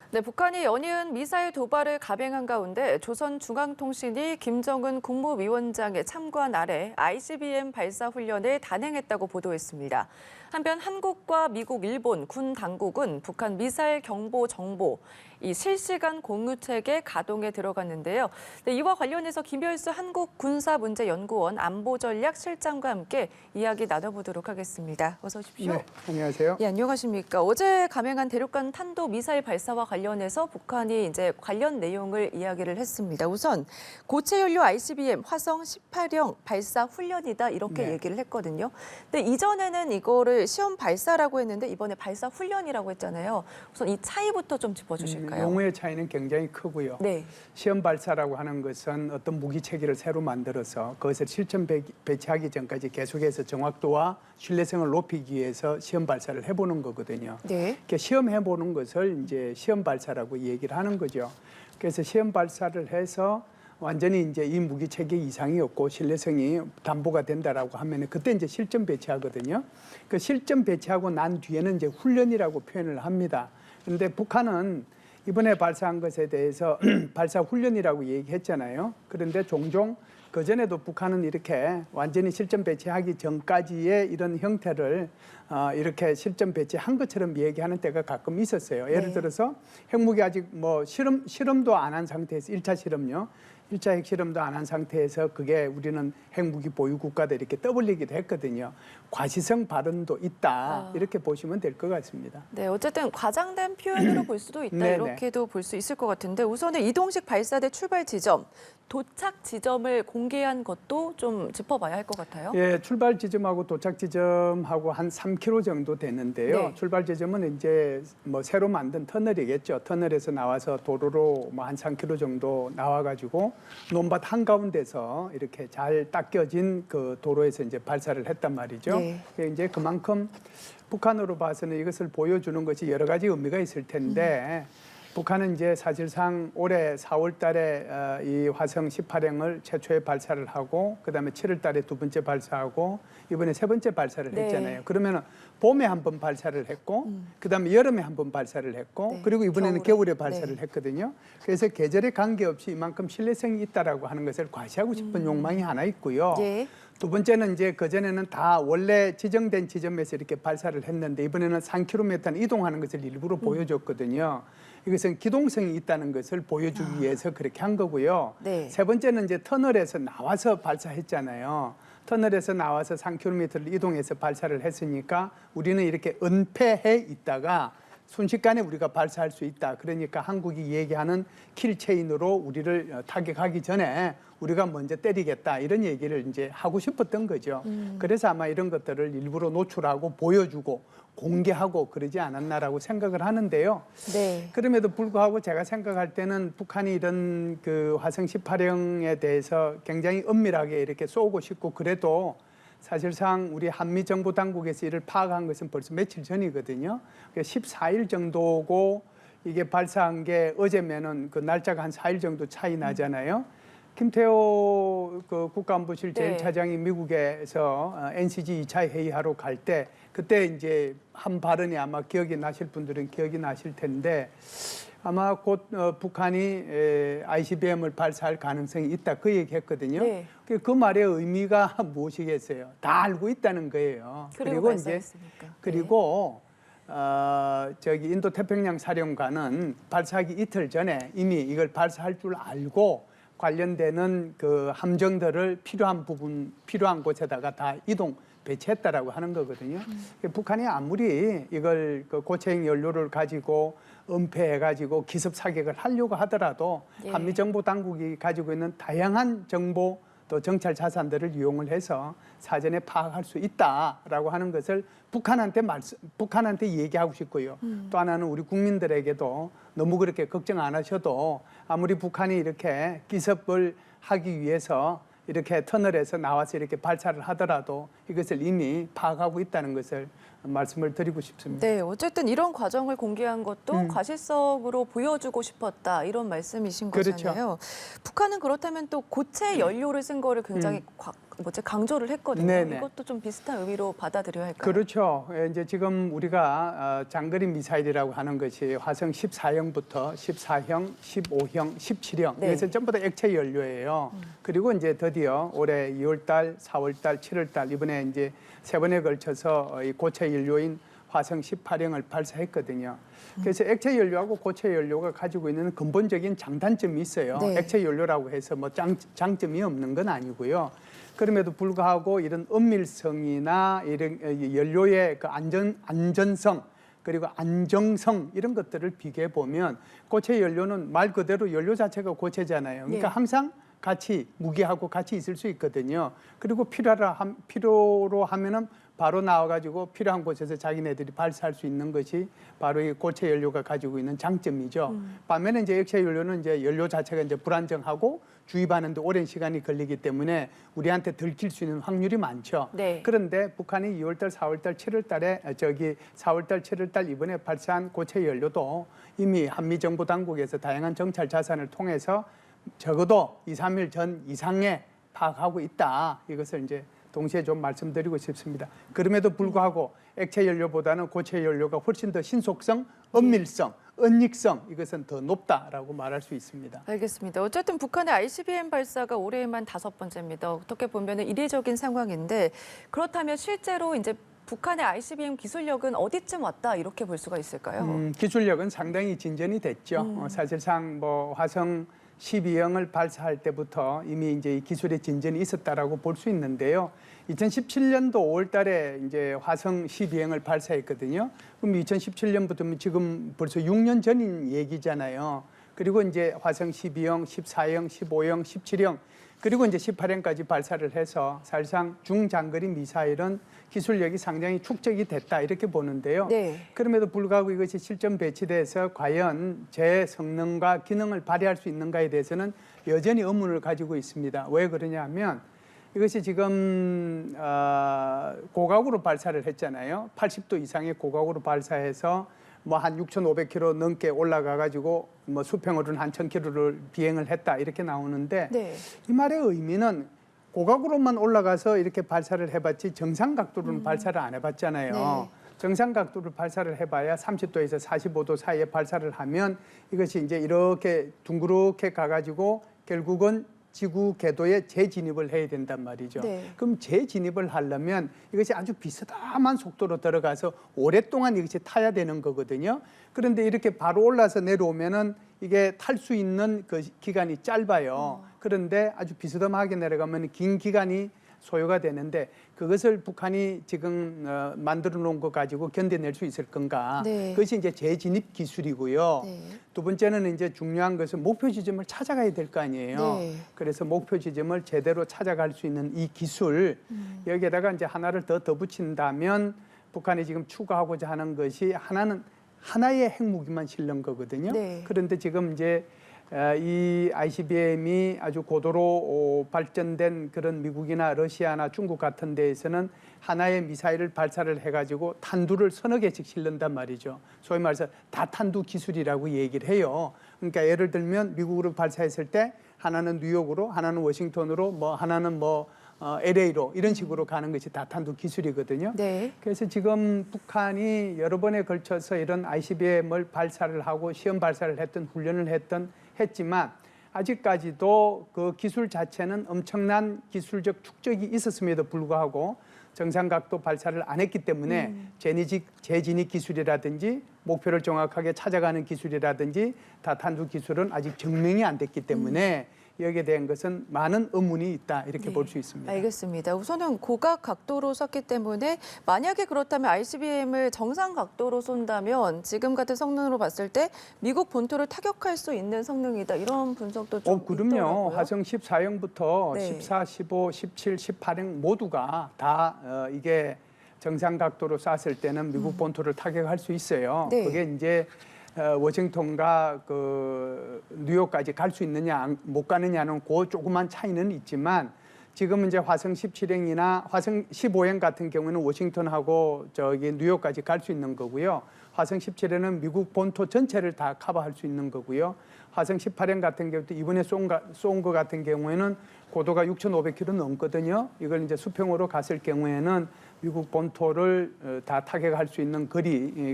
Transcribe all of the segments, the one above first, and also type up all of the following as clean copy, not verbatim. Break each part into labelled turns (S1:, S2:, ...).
S1: 네, 북한이 연이은 미사일 도발을 감행한 가운데 조선중앙통신이 김정은 국무위원장의 참관 아래 ICBM 발사 훈련을 단행했다고 보도했습니다. 한편 한국과 미국, 일본 군 당국은 북한 미사일 경보 정보, 이 실시간 공유 체계 가동에 들어갔는데요. 네, 이와 관련해서 김열수 한국군사문제연구원 안보전략실장과 함께 이야기 나눠보도록 하겠습니다. 어서 오십시오.
S2: 네, 안녕하세요.
S1: 예, 안녕하십니까. 어제 감행한 대륙간 탄도 미사일 발사와 관련해서 북한이 이제 관련 내용을 이야기를 했습니다. 우선 고체 연료 ICBM 화성 18형 발사 훈련이다 이렇게
S2: 네.
S1: 얘기를 했거든요. 근데 이전에는 이거를 시험 발사라고 했는데 이번에 발사 훈련이라고 했잖아요. 우선 이 차이부터 좀 짚어주실까요?
S2: 용어의 차이는 굉장히 크고요.
S1: 네.
S2: 시험 발사라고 하는 것은 어떤 무기 체계를 새로 만들어서 그것을 실전 배치하기 전까지 계속해서 정확도와 신뢰성을 높이기 위해서 시험 발사를 해보는 거거든요.
S1: 네.
S2: 그러니까 시험해보는 것을 이제 시험 발사라고 얘기를 하는 거죠. 그래서 시험 발사를 해서 완전히 이제 이 무기 체계 이상이 없고 신뢰성이 담보가 된다라고 하면 그때 이제 실전 배치하거든요. 그 실전 배치하고 난 뒤에는 이제 훈련이라고 표현을 합니다. 그런데 북한은 이번에 발사한 것에 대해서 발사 훈련이라고 얘기했잖아요. 그런데 종종 그전에도 북한은 이렇게 완전히 실전 배치하기 전까지의 이런 형태를 이렇게 실전 배치한 것처럼 얘기하는 때가 가끔 있었어요. 예를 들어서 핵무기 아직 뭐 실험도 안 한 상태에서 1차 실험요. 1차 핵실험도 안 한 상태에서 그게 우리는 핵무기 보유 국가다 이렇게 떠벌리기도 했거든요. 과시성 발언도 있다. 이렇게 보시면 될 것 같습니다.
S1: 네, 어쨌든 과장된 표현으로 볼 수도 있다
S2: 네네.
S1: 이렇게도 볼 수 있을 것 같은데 우선은 이동식 발사대 출발 지점, 도착 지점을 공개한 것도 좀 짚어봐야 할 것 같아요.
S2: 예, 출발 지점하고 도착 지점하고 한 3km 정도 되는데요.
S1: 네.
S2: 출발 지점은 이제 뭐 새로 만든 터널이겠죠. 터널에서 나와서 도로로 뭐 한 3km 정도 나와가지고 논밭 한가운데서 이렇게 잘 닦여진 그 도로에서 이제 발사를 했단 말이죠.
S1: 네.
S2: 이제 그만큼 북한으로 봐서는 이것을 보여주는 것이 여러 가지 의미가 있을 텐데 북한은 이제 사실상 올해 4월 달에 이 화성 18형을 최초에 발사를 하고 그다음에 7월 달에 두 번째 발사하고 이번에 세 번째 발사를
S1: 네.
S2: 했잖아요. 그러면은 봄에 한 번 발사를 했고 그다음에 여름에 한 번 발사를 했고
S1: 네.
S2: 그리고 이번에는 겨울에 발사를
S1: 네.
S2: 했거든요. 그래서 계절에 관계없이 이만큼 신뢰성이 있다라고 하는 것을 과시하고 싶은 욕망이 하나 있고요.
S1: 예.
S2: 두 번째는 이제 그전에는 다 원래 지정된 지점에서 이렇게 발사를 했는데 이번에는 3km 이동하는 것을 일부러 보여줬거든요. 이것은 기동성이 있다는 것을 보여주기 위해서 그렇게 한 거고요.
S1: 네.
S2: 세 번째는 이제 터널에서 나와서 발사했잖아요. 터널에서 나와서 3km를 이동해서 발사를 했으니까 우리는 이렇게 은폐해 있다가 순식간에 우리가 발사할 수 있다. 그러니까 한국이 얘기하는 킬체인으로 우리를 타격하기 전에 우리가 먼저 때리겠다. 이런 얘기를 이제 하고 싶었던 거죠. 그래서 아마 이런 것들을 일부러 노출하고 보여주고 공개하고 그러지 않았나라고 생각을 하는데요.
S1: 네.
S2: 그럼에도 불구하고 제가 생각할 때는 북한이 이런 그 화성 18형에 대해서 굉장히 은밀하게 이렇게 쏘고 싶고 그래도 사실상 우리 한미 정보 당국에서 이를 파악한 것은 벌써 며칠 전이거든요. 14일 정도고 이게 발사한 게 어제면은 그 날짜가 한 4일 정도 차이 나잖아요. 김태호 그 국가안보실
S1: 네.
S2: 제1차장이 미국에서 NCG 2차 회의하러 갈 때 그때 이제 한 발언이 아마 기억이 나실 분들은 기억이 나실 텐데 아마 곧 북한이 ICBM을 발사할 가능성이 있다 그 얘기했거든요.
S1: 네.
S2: 그 말의 의미가 무엇이겠어요? 다 알고 있다는 거예요.
S1: 그리고 발사했으니까.
S2: 그리고 저기 인도 태평양 사령관은 발사하기 이틀 전에 이미 이걸 발사할 줄 알고 관련되는 그 함정들을 필요한 곳에다가 다 이동 배치했다라고 하는 거거든요. 북한이 아무리 이걸 그 고체형 연료를 가지고 은폐해가지고 기습 사격을 하려고 하더라도
S1: 예.
S2: 한미 정보 당국이 가지고 있는 다양한 정보 또 정찰 자산들을 이용을 해서 사전에 파악할 수 있다라고 하는 것을 북한한테 얘기하고 싶고요. 또 하나는 우리 국민들에게도 너무 그렇게 걱정 안 하셔도 아무리 북한이 이렇게 기습을 하기 위해서 이렇게 터널에서 나와서 이렇게 발사를 하더라도 이것을 이미 파악하고 있다는 것을 말씀을 드리고 싶습니다.
S1: 네, 어쨌든 이런 과정을 공개한 것도 과실성으로 보여주고 싶었다 이런 말씀이신 거잖아요.
S2: 그렇죠.
S1: 북한은 그렇다면 또 고체 연료를 쓴 거를 굉장히 강조를 했거든요.
S2: 네네.
S1: 이것도 좀 비슷한 의미로 받아들여야 할까요?
S2: 그렇죠. 이제 지금 우리가 장거리 미사일이라고 하는 것이 화성 14형부터 14형, 15형, 17형
S1: 네.
S2: 이것은 전부 다 액체 연료예요. 그리고 이제 드디어 올해 2월달, 4월달, 7월달 이번에 이제 세 번에 걸쳐서 이 고체 연료인 화성 18형을 발사했거든요. 그래서 액체 연료하고 고체 연료가 가지고 있는 근본적인 장단점이 있어요.
S1: 네.
S2: 액체 연료라고 해서 뭐 장점이 없는 건 아니고요. 그럼에도 불구하고 이런 은밀성이나 이런 연료의 그 안전성 그리고 안정성 이런 것들을 비교해 보면 고체 연료는 말 그대로 연료 자체가 고체잖아요. 그러니까
S1: 네.
S2: 항상 같이 무게하고 같이 있을 수 있거든요. 그리고 필요로 하면은 바로 나와가지고 필요한 곳에서 자기네들이 발사할 수 있는 것이 바로 이 고체 연료가 가지고 있는 장점이죠. 반면에 이제 액체 연료는 이제 연료 자체가 이제 불안정하고 주입하는데 오랜 시간이 걸리기 때문에 우리한테 들킬 수 있는 확률이 많죠.
S1: 네.
S2: 그런데 북한이 2월달, 4월달, 7월달에 4월달, 7월달 이번에 발사한 고체 연료도 이미 한미 정부 당국에서 다양한 정찰 자산을 통해서 적어도 2, 3일 전 이상에 파악하고 있다. 이것을 이제 동시에 좀 말씀드리고 싶습니다. 그럼에도 불구하고 액체 연료보다는 고체 연료가 훨씬 더 신속성, 은밀성, 은닉성 이것은 더 높다라고 말할 수 있습니다.
S1: 알겠습니다. 어쨌든 북한의 ICBM 발사가 올해에만 5번째입니다. 어떻게 보면 이례적인 상황인데 그렇다면 실제로 이제 북한의 ICBM 기술력은 어디쯤 왔다 이렇게 볼 수가 있을까요?
S2: 기술력은 상당히 진전이 됐죠. 사실상 뭐 화성 12형을 발사할 때부터 이미 이제 이 기술의 진전이 있었다라고 볼 수 있는데요. 2017년도 5월달에 이제 화성 12형을 발사했거든요. 그럼 2017년부터 지금 벌써 6년 전인 얘기잖아요. 그리고 이제 화성 12형, 14형, 15형, 17형 그리고 이제 18형까지 발사를 해서 사실상 중장거리 미사일은 기술력이 상당히 축적이 됐다 이렇게 보는데요.
S1: 네.
S2: 그럼에도 불구하고 이것이 실전 배치돼서 과연 제 성능과 기능을 발휘할 수 있는가에 대해서는 여전히 의문을 가지고 있습니다. 왜 그러냐면 이것이 지금 고각으로 발사를 했잖아요. 80도 이상의 고각으로 발사해서 뭐 한 6,500km 넘게 올라가 가지고 뭐 수평으로는 한 1,000km를 비행을 했다 이렇게 나오는데
S1: 네.
S2: 이 말의 의미는 고각으로만 올라가서 이렇게 발사를 해봤지 정상 각도로는 발사를 안 해봤잖아요.
S1: 네.
S2: 정상 각도를 발사를 해봐야 30도에서 45도 사이에 발사를 하면 이것이 이제 이렇게 둥그렇게 가가지고 결국은 지구 궤도에 재진입을 해야 된단 말이죠.
S1: 네.
S2: 그럼 재진입을 하려면 이것이 아주 비스듬한 속도로 들어가서 오랫동안 이것이 타야 되는 거거든요. 그런데 이렇게 바로 올라서 내려오면은 이게 탈 수 있는 그 기간이 짧아요. 그런데 아주 비스듬하게 내려가면 긴 기간이 소요가 되는데 그것을 북한이 지금 만들어 놓은 거 가지고 견뎌낼 수 있을 건가?
S1: 네.
S2: 그것이 이제 재진입 기술이고요.
S1: 네.
S2: 두 번째는 이제 중요한 것은 목표 지점을 찾아가야 될 거 아니에요.
S1: 네.
S2: 그래서 목표 지점을 제대로 찾아갈 수 있는 이 기술 여기에다가 이제 하나를 더 덧붙인다면 북한이 지금 추구하고자 하는 것이 하나의 핵무기만 실는 거거든요.
S1: 네.
S2: 그런데 지금 이제 이 ICBM이 아주 고도로 발전된 그런 미국이나 러시아나 중국 같은 데에서는 하나의 미사일을 발사를 해가지고 탄두를 서너 개씩 실는단 말이죠. 소위 말해서 다탄두 기술이라고 얘기를 해요. 그러니까 예를 들면 미국으로 발사했을 때 하나는 뉴욕으로, 하나는 워싱턴으로, 뭐 하나는 뭐 LA로 이런 식으로 가는 것이 다탄두 기술이거든요.
S1: 네.
S2: 그래서 지금 북한이 여러 번에 걸쳐서 이런 ICBM을 발사를 하고 시험 발사를 했던 훈련을 했지만 아직까지도 그 기술 자체는 엄청난 기술적 축적이 있었음에도 불구하고 정상 각도 발사를 안 했기 때문에 재진입 기술이라든지 목표를 정확하게 찾아가는 기술이라든지 다탄두 기술은 아직 증명이 안 됐기 때문에 여기에 대한 것은 많은 의문이 있다 이렇게
S1: 네.
S2: 볼 수 있습니다.
S1: 알겠습니다. 우선은 고각 각도로 쐈기 때문에 만약에 그렇다면 ICBM을 정상 각도로 쏜다면 지금 같은 성능으로 봤을 때 미국 본토를 타격할 수 있는 성능이다. 이런 분석도 좀
S2: 그럼요.
S1: 있더라고요.
S2: 화성 14형부터
S1: 네.
S2: 14, 15, 17, 18형 모두가 다 이게 정상 각도로 쐈을 때는 미국 본토를 타격할 수 있어요.
S1: 네.
S2: 그게 이제 워싱턴과 그 뉴욕까지 갈 수 있느냐 못 가느냐는 그 조그만 차이는 있지만 지금은 이제 화성 17행이나 화성 15행 같은 경우는 워싱턴하고 저기 뉴욕까지 갈 수 있는 거고요. 화성 17행은 미국 본토 전체를 다 커버할 수 있는 거고요. 화성 18행 같은 경우도 이번에 쏜 거 같은 경우에는 고도가 6,500km 넘거든요. 이걸 이제 수평으로 갔을 경우에는 미국 본토를 다 타격할 수 있는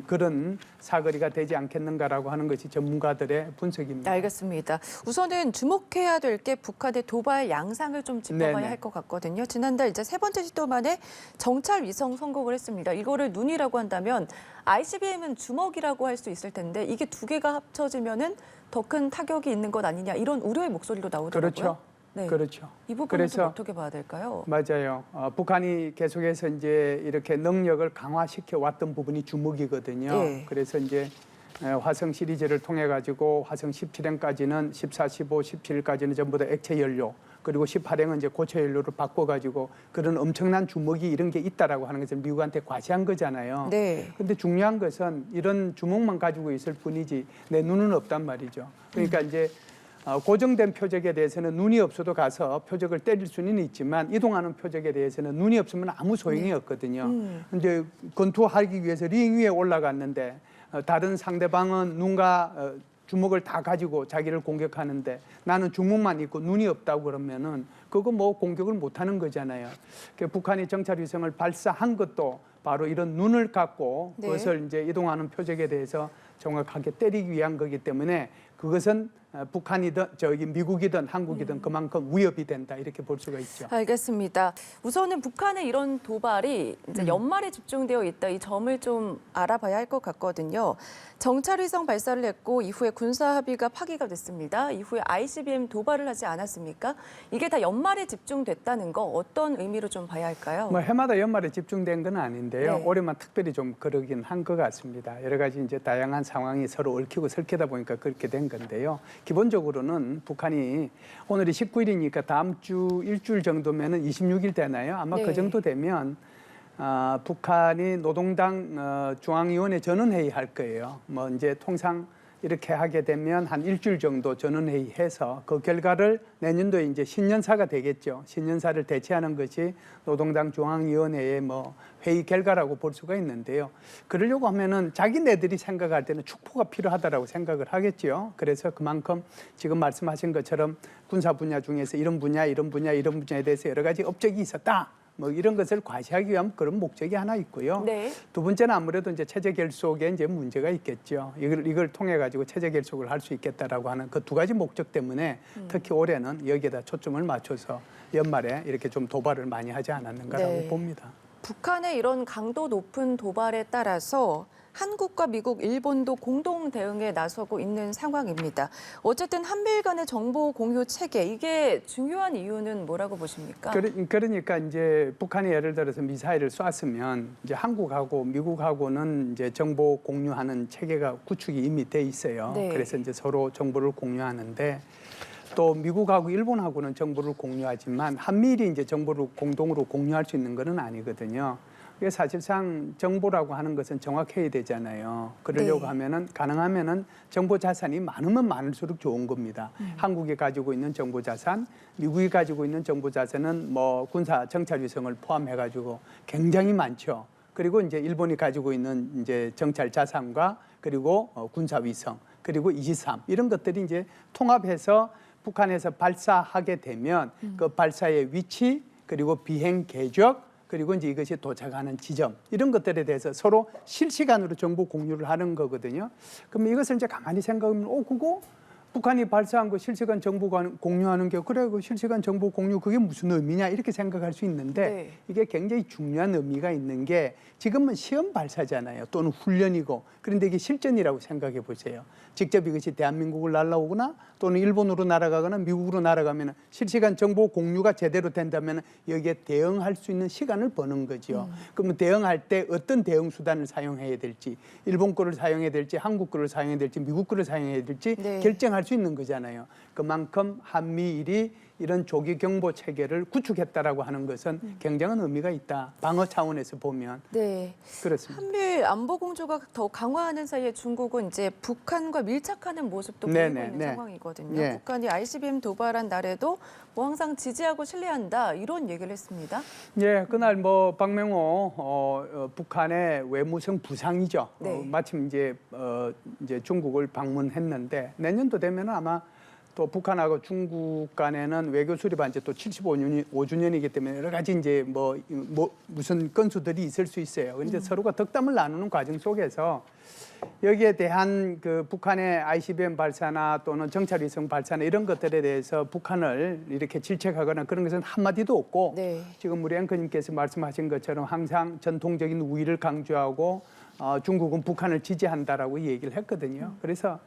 S2: 그런 사거리가 되지 않겠는가라고 하는 것이 전문가들의 분석입니다.
S1: 알겠습니다. 우선은 주목해야 될 게 북한의 도발 양상을 좀 짚어봐야
S2: 네네.
S1: 할 것 같거든요. 지난달 이제 세 번째 시도 만에 정찰 위성 성공을 했습니다. 이거를 눈이라고 한다면 ICBM은 주먹이라고 할 수 있을 텐데 이게 두 개가 합쳐지면은 더 큰 타격이 있는 것 아니냐 이런 우려의 목소리도 나오더라고요.
S2: 그렇죠.
S1: 네.
S2: 그렇죠.
S1: 이 부분은
S2: 그래서
S1: 좀 어떻게 봐야 될까요?
S2: 맞아요. 북한이 계속해서 이제 이렇게 능력을 강화시켜 왔던 부분이 주먹이거든요.
S1: 예.
S2: 그래서 이제 화성 시리즈를 통해 가지고 화성 17행까지는 14, 15, 17까지는 전부 다 액체 연료, 그리고 18행은 이제 고체 연료를 바꿔 가지고 그런 엄청난 주먹이 이런 게 있다라고 하는 것을 미국한테 과시한 거잖아요.
S1: 네.
S2: 근데 중요한 것은 이런 주먹만 가지고 있을 뿐이지 내 눈은 없단 말이죠. 그러니까 이제 고정된 표적에 대해서는 눈이 없어도 가서 표적을 때릴 수는 있지만 이동하는 표적에 대해서는 눈이 없으면 아무 소용이 없거든요. 근데 권투하기 위해서 링 위에 올라갔는데 다른 상대방은 눈과 주먹을 다 가지고 자기를 공격하는데 나는 주먹만 있고 눈이 없다고 그러면은 그거 뭐 공격을 못 하는 거잖아요. 북한이 정찰 위성을 발사한 것도 바로 이런 눈을 갖고
S1: 네.
S2: 그것을 이제 이동하는 표적에 대해서 정확하게 때리기 위한 거기 때문에 그것은 북한이든 저기 미국이든 한국이든 그만큼 위협이 된다 이렇게 볼 수가 있죠.
S1: 알겠습니다. 우선은 북한의 이런 도발이 이제 연말에 집중되어 있다 이 점을 좀 알아봐야 할 것 같거든요. 정찰위성 발사를 했고 이후에 군사 합의가 파기가 됐습니다. 이후에 ICBM 도발을 하지 않았습니까? 이게 다 연말에 집중됐다는 거 어떤 의미로 좀 봐야 할까요?
S2: 뭐 해마다 연말에 집중된 건 아닌데요.
S1: 네.
S2: 올해만 특별히 좀 그러긴 한 것 같습니다. 여러 가지 이제 다양한 상황이 서로 얽히고 설키다 보니까 그렇게 된 건데요. 기본적으로는 북한이 오늘이 19일이니까 다음 주 일주일 정도면은 26일 되나요? 아마
S1: 네.
S2: 그 정도 되면 북한이 노동당 중앙위원회 전원회의 할 거예요. 뭐 이제 통상 이렇게 하게 되면 한 일주일 정도 전원회의 해서 그 결과를 내년도에 이제 신년사가 되겠죠. 신년사를 대체하는 것이 노동당 중앙위원회의 뭐 회의 결과라고 볼 수가 있는데요. 그러려고 하면은 자기네들이 생각할 때는 축포가 필요하다라고 생각을 하겠죠. 그래서 그만큼 지금 말씀하신 것처럼 군사 분야 중에서 이런 분야, 이런 분야, 이런 분야에 대해서 여러 가지 업적이 있었다. 뭐 이런 것을 과시하기 위한 그런 목적이 하나 있고요.
S1: 네.
S2: 두 번째는 아무래도 이제 체제 결속에 이제 문제가 있겠죠. 이걸 통해 가지고 체제 결속을 할 수 있겠다라고 하는 그 두 가지 목적 때문에 특히 올해는 여기에다 초점을 맞춰서 연말에 이렇게 좀 도발을 많이 하지 않았는가라고
S1: 네.
S2: 봅니다.
S1: 북한의 이런 강도 높은 도발에 따라서 한국과 미국, 일본도 공동 대응에 나서고 있는 상황입니다. 어쨌든 한미일 간의 정보 공유 체계 이게 중요한 이유는 뭐라고 보십니까?
S2: 그러니까 이제 북한이 예를 들어서 미사일을 쐈으면 이제 한국하고 미국하고는 이제 정보 공유하는 체계가 구축이 이미 돼 있어요.
S1: 네.
S2: 그래서 이제 서로 정보를 공유하는데 또 미국하고 일본하고는 정보를 공유하지만 한미일이 이제 정보를 공동으로 공유할 수 있는 것은 아니거든요. 이게 사실상 정보라고 하는 것은 정확해야 되잖아요. 그러려고
S1: 네.
S2: 하면은 가능하면은 정보 자산이 많으면 많을수록 좋은 겁니다. 한국이 가지고 있는 정보 자산, 미국이 가지고 있는 정보 자산은 뭐 군사 정찰 위성을 포함해 가지고 굉장히 많죠. 그리고 이제 일본이 가지고 있는 이제 정찰 자산과 그리고 군사 위성, 그리고 이지삼 이런 것들이 이제 통합해서 북한에서 발사하게 되면 그 발사의 위치 그리고 비행 궤적 그리고 이제 이것이 도착하는 지점 이런 것들에 대해서 서로 실시간으로 정보 공유를 하는 거거든요. 그럼 이것을 이제 가만히 생각하면 그거 북한이 발사한 거 실시간 정보 공유하는 게 그래 그 실시간 정보 공유 그게 무슨 의미냐 이렇게 생각할 수 있는데
S1: 네.
S2: 이게 굉장히 중요한 의미가 있는 게 지금은 시험 발사잖아요. 또는 훈련이고 그런데 이게 실전이라고 생각해 보세요. 직접 이것이 대한민국을 날아오거나 또는 일본으로 날아가거나 미국으로 날아가면 실시간 정보 공유가 제대로 된다면 여기에 대응할 수 있는 시간을 버는 거죠. 그러면 대응할 때 어떤 대응 수단을 사용해야 될지 일본 거를 사용해야 될지 한국 거를 사용해야 될지 미국 거를 사용해야 될지
S1: 네.
S2: 결정할 수 있는 거잖아요. 그만큼 한미일이 이런 조기 경보 체계를 구축했다라고 하는 것은 굉장한 의미가 있다. 방어 차원에서 보면
S1: 네.
S2: 그렇습니다.
S1: 한미일 안보 공조가 더 강화하는 사이에 중국은 이제 북한과 밀착하는 모습도 보이고
S2: 네네,
S1: 있는
S2: 네.
S1: 상황이거든요.
S2: 예.
S1: 북한이 ICBM 도발한 날에도 뭐 항상 지지하고 신뢰한다 이런 얘기를 했습니다.
S2: 예, 그날 뭐 박명호 북한의 외무성 부상이죠.
S1: 네.
S2: 마침 이제 중국을 방문했는데 내년도 되면 아마 또 북한하고 중국 간에는 외교 수립한 지 또 75주년이기 때문에 여러 가지 이제 뭐 무슨 건수들이 있을 수 있어요. 그런데 서로가 덕담을 나누는 과정 속에서 여기에 대한 그 북한의 ICBM 발사나 또는 정찰위성 발사나 이런 것들에 대해서 북한을 이렇게 질책하거나 그런 것은 한마디도 없고
S1: 네.
S2: 지금 우리 앵커님께서 말씀하신 것처럼 항상 전통적인 우위를 강조하고 중국은 북한을 지지한다라고 얘기를 했거든요. 그래서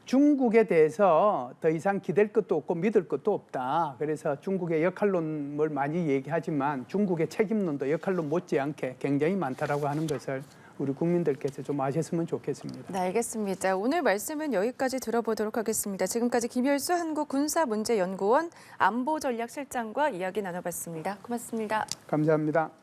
S2: 중국에 대해서 더 이상 기댈 것도 없고 믿을 것도 없다. 그래서 중국의 역할론을 많이 얘기하지만 중국의 책임론도 역할론 못지않게 굉장히 많다라고 하는 것을 우리 국민들께서 좀 아셨으면 좋겠습니다.
S1: 네, 알겠습니다. 오늘 말씀은 여기까지 들어보도록 하겠습니다. 지금까지 김열수 한국군사문제연구원 안보전략실장과 이야기 나눠봤습니다. 고맙습니다.
S2: 감사합니다.